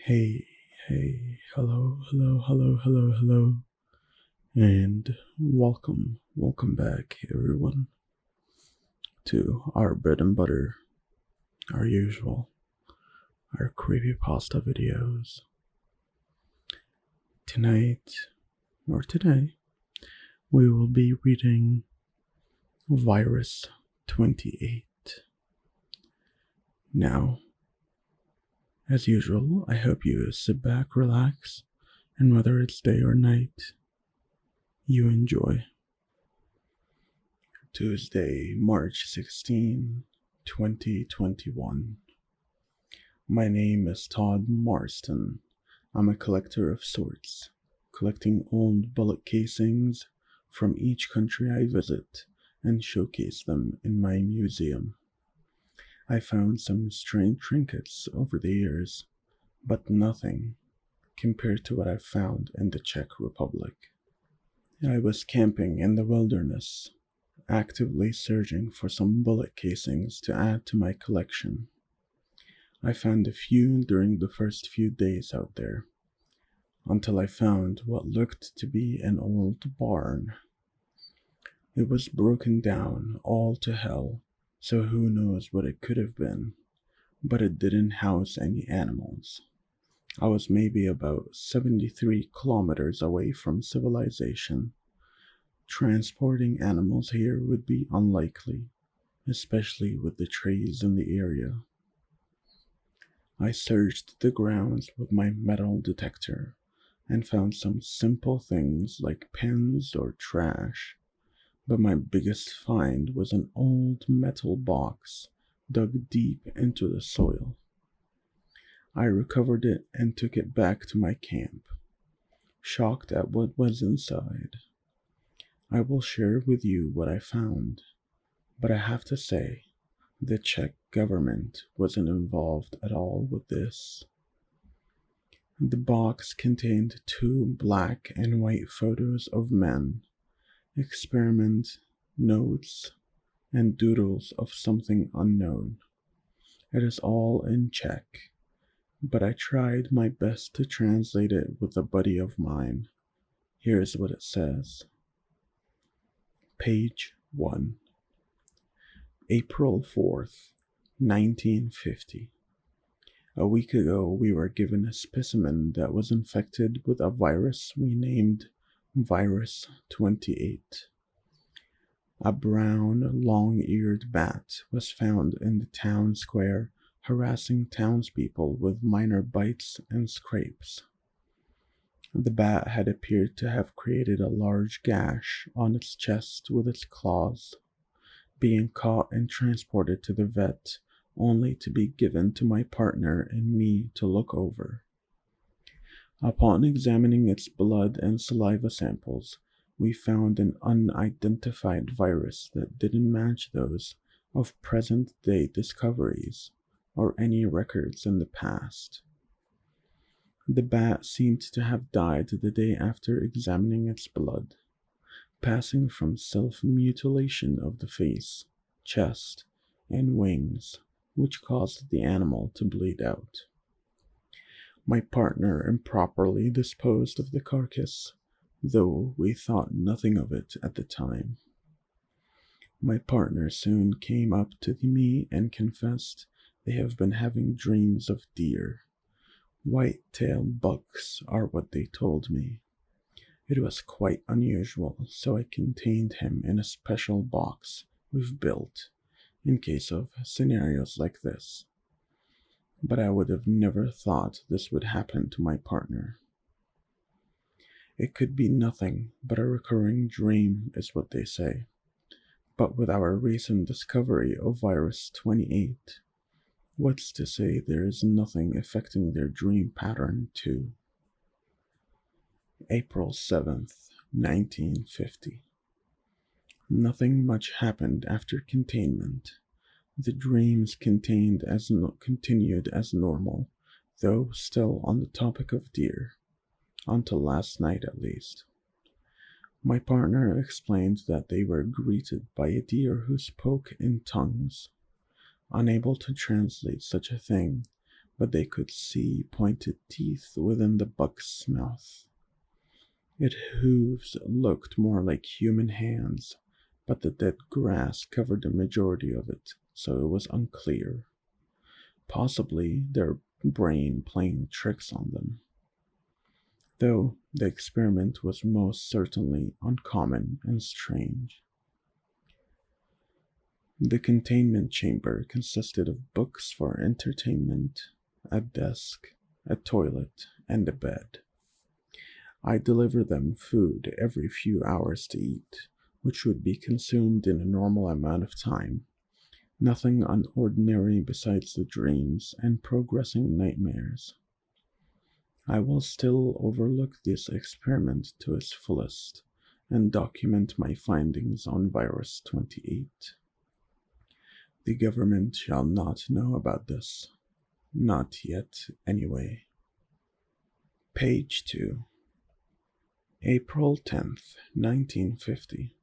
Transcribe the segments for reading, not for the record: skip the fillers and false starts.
Hey, hello, and welcome back, everyone, to our bread and butter, our usual, our creepypasta videos. Tonight, or today, we will be reading Virus-28. Now, as usual, I hope you sit back, relax, and whether it's day or night, you enjoy. Tuesday, March 16, 2021. My name is Todd Marston. I'm a collector of sorts, collecting old bullet casings from each country I visit and showcase them in my museum. I found some strange trinkets over the years, but nothing compared to what I found in the Czech Republic. I was camping in the wilderness, actively searching for some bullet casings to add to my collection. I found a few during the first few days out there, until I found what looked to be an old barn. It was broken down all to hell, so who knows what it could have been, but it didn't house any animals. I was maybe about 73 kilometers away from civilization. Transporting animals here would be unlikely, especially with the trees in the area. I searched the grounds with my metal detector and found some simple things like pens or trash, but my biggest find was an old metal box dug deep into the soil. I recovered it and took it back to my camp, shocked at what was inside. I will share with you what I found, but I have to say, the Czech government wasn't involved at all with this. The box contained two black and white photos of men, experiment notes, and doodles of something unknown. It is all in Czech, but I tried my best to translate it with a buddy of mine. Here's what it says. Page 1. April 4th, 1950. A week ago, we were given a specimen that was infected with a virus we named Virus-28. A brown, long-eared bat was found in the town square, harassing townspeople with minor bites and scrapes. The bat had appeared to have created a large gash on its chest with its claws, being caught and transported to the vet, only to be given to my partner and me to look over. Upon examining its blood and saliva samples, we found an unidentified virus that didn't match those of present-day discoveries or any records in the past. The bat seemed to have died the day after examining its blood, passing from self-mutilation of the face, chest, and wings, which caused the animal to bleed out. My partner improperly disposed of the carcass, though we thought nothing of it at the time. My partner soon came up to me and confessed they have been having dreams of deer. White-tailed bucks are what they told me. It was quite unusual, so I contained him in a special box we've built in case of scenarios like this. But I would have never thought this would happen to my partner. It could be nothing but a recurring dream, is what they say. But with our recent discovery of Virus-28, what's to say there is nothing affecting their dream pattern too? April 7th, 1950. Nothing much happened after containment. The dreams continued as normal, though still on the topic of deer, until last night at least. My partner explained that they were greeted by a deer who spoke in tongues. Unable to translate such a thing, but they could see pointed teeth within the bug's mouth. Its hooves looked more like human hands, but the dead grass covered the majority of it, so it was unclear. Possibly their brain playing tricks on them. Though the experiment was most certainly uncommon and strange. The containment chamber consisted of books for entertainment, a desk, a toilet, and a bed. I delivered them food every few hours to eat, which would be consumed in a normal amount of time. Nothing unordinary besides the dreams and progressing nightmares. I will still overlook this experiment to its fullest and document my findings on Virus-28. The government shall not know about this. Not yet, anyway. Page 2. April 10th, 1950.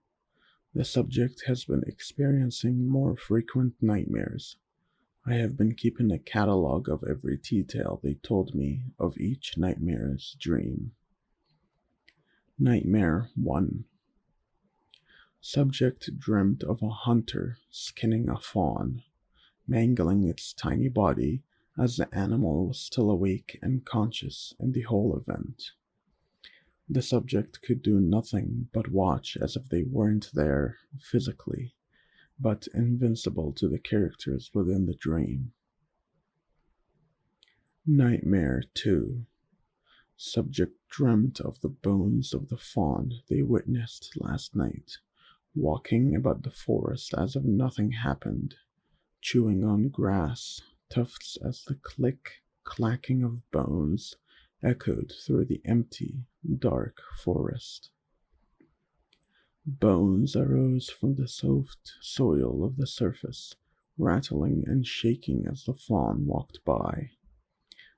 The subject has been experiencing more frequent nightmares. I have been keeping a catalog of every detail they told me of each nightmare's dream. Nightmare 1. Subject dreamt of a hunter skinning a fawn, mangling its tiny body as the animal was still awake and conscious in the whole event. The subject could do nothing but watch as if they weren't there physically, but invincible to the characters within the dream. Nightmare 2. Subject dreamt of the bones of the fawn they witnessed last night, walking about the forest as if nothing happened, chewing on grass tufts as the clacking of bones echoed through the empty, dark forest. Bones arose from the soft soil of the surface, rattling and shaking as the fawn walked by,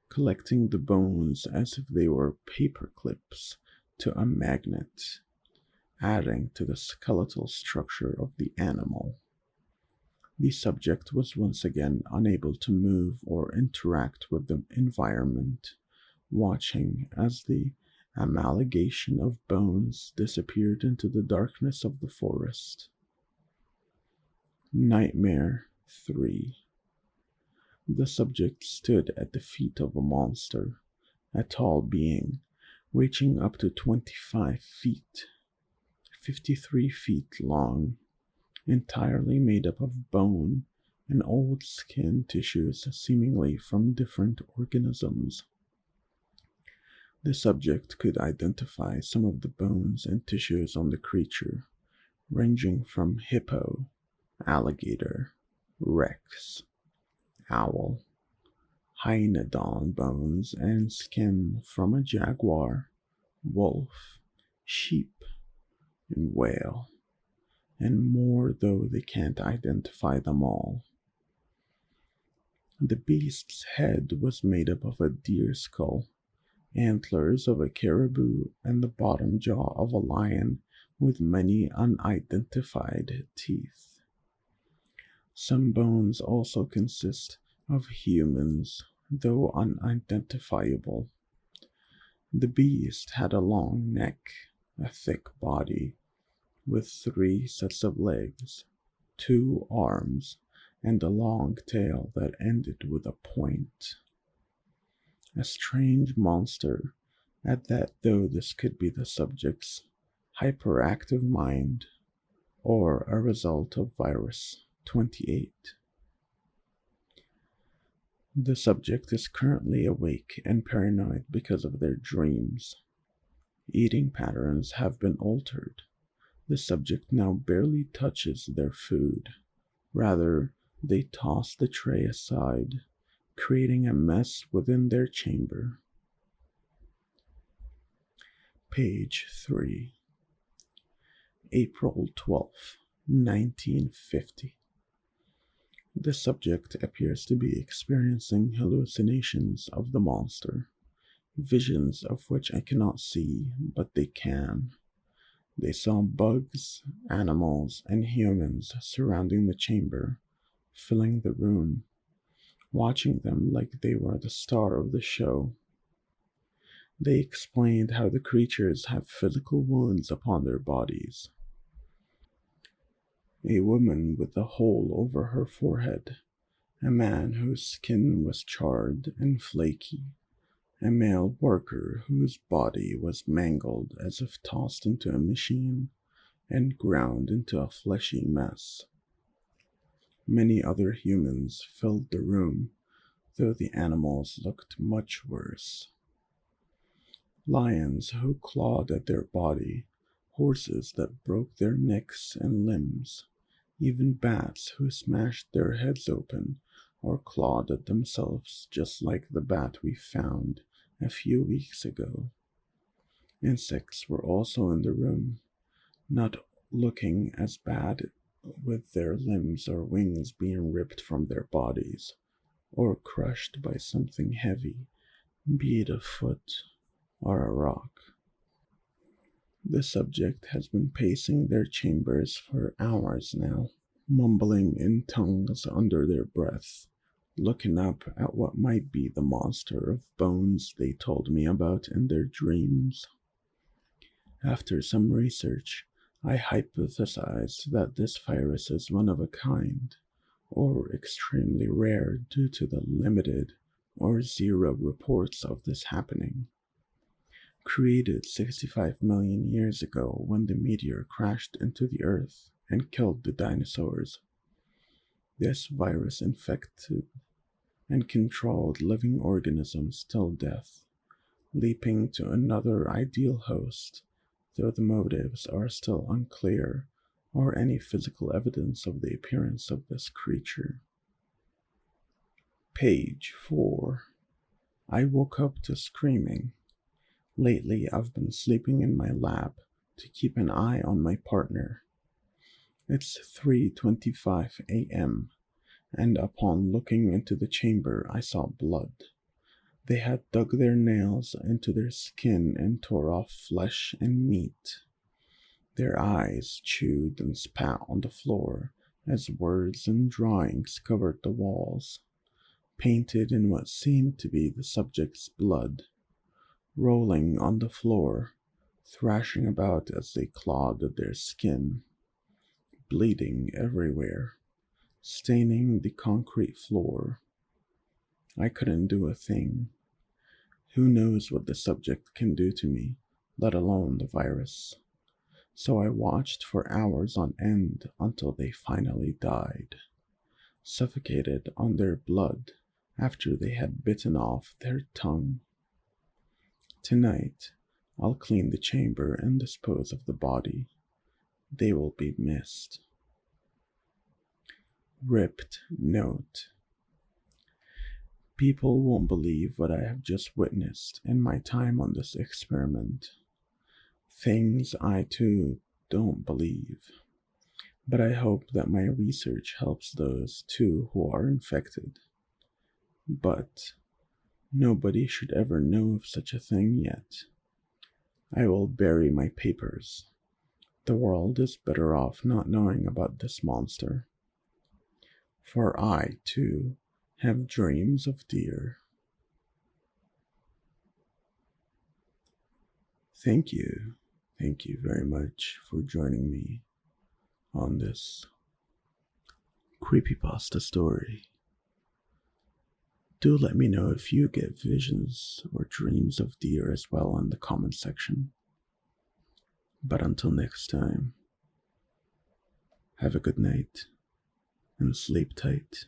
collecting the bones as if they were paper clips to a magnet, adding to the skeletal structure of the animal. The subject was once again unable to move or interact with the environment, watching as the amalgamation of bones disappeared into the darkness of the forest. Nightmare 3. The subject stood at the feet of a monster, a tall being, reaching up to 25 feet, 53 feet long, entirely made up of bone and old skin tissues seemingly from different organisms. The subject could identify some of the bones and tissues on the creature, ranging from hippo, alligator, rex, owl, hyenodon bones and skin from a jaguar, wolf, sheep, and whale, and more, though they can't identify them all. The beast's head was made up of a deer skull, antlers of a caribou, and the bottom jaw of a lion with many unidentified teeth. Some bones also consist of humans, though unidentifiable. The beast had a long neck, a thick body, with 3 sets of legs, 2 arms, and a long tail that ended with a point. A strange monster, at that, though this could be the subject's hyperactive mind or a result of Virus-28. The subject is currently awake and paranoid because of their dreams. Eating patterns have been altered. The subject now barely touches their food. Rather, they toss the tray aside, creating a mess within their chamber. Page 3. April 12th, 1950. The subject appears to be experiencing hallucinations of the monster, visions of which I cannot see, but they can. They saw bugs, animals, and humans surrounding the chamber, filling the room. watching them like they were the star of the show. They explained how the creatures have physical wounds upon their bodies. A woman with a hole over her forehead, a man whose skin was charred and flaky, a male worker whose body was mangled as if tossed into a machine and ground into a fleshy mess. Many other humans filled the room, though the animals looked much worse. Lions who clawed at their body, horses that broke their necks and limbs, even bats who smashed their heads open or clawed at themselves just like the bat we found a few weeks ago. Insects were also in the room, not looking as bad, with their limbs or wings being ripped from their bodies or crushed by something heavy, be it a foot or a rock. The subject has been pacing their chambers for hours now, mumbling in tongues under their breath, looking up at what might be the monster of bones they told me about in their dreams. After some research, I hypothesized that this virus is one of a kind, or extremely rare due to the limited or zero reports of this happening. Created 65 million years ago when the meteor crashed into the Earth and killed the dinosaurs. This virus infected and controlled living organisms till death, leaping to another ideal host, though the motives are still unclear or any physical evidence of the appearance of this creature. Page 4. I woke up to screaming. Lately, I've been sleeping in my lap to keep an eye on my partner. It's 3:25 a.m., and upon looking into the chamber, I saw blood. They had dug their nails into their skin and tore off flesh and meat. Their eyes chewed and spat on the floor as words and drawings covered the walls, painted in what seemed to be the subject's blood, rolling on the floor, thrashing about as they clawed at their skin, bleeding everywhere, staining the concrete floor. I couldn't do a thing. Who knows what the subject can do to me, let alone the virus. So I watched for hours on end until they finally died, suffocated on their blood after they had bitten off their tongue. Tonight, I'll clean the chamber and dispose of the body. They will be missed. Ripped note. People won't believe what I have just witnessed in my time on this experiment. Things I too don't believe. But I hope that my research helps those too who are infected. But nobody should ever know of such a thing yet. I will bury my papers. The world is better off not knowing about this monster. For I, too, have dreams of deer. Thank you. Thank you very much for joining me on this creepypasta story. Do let me know if you get visions or dreams of deer as well in the comment section. But until next time, have a good night and sleep tight.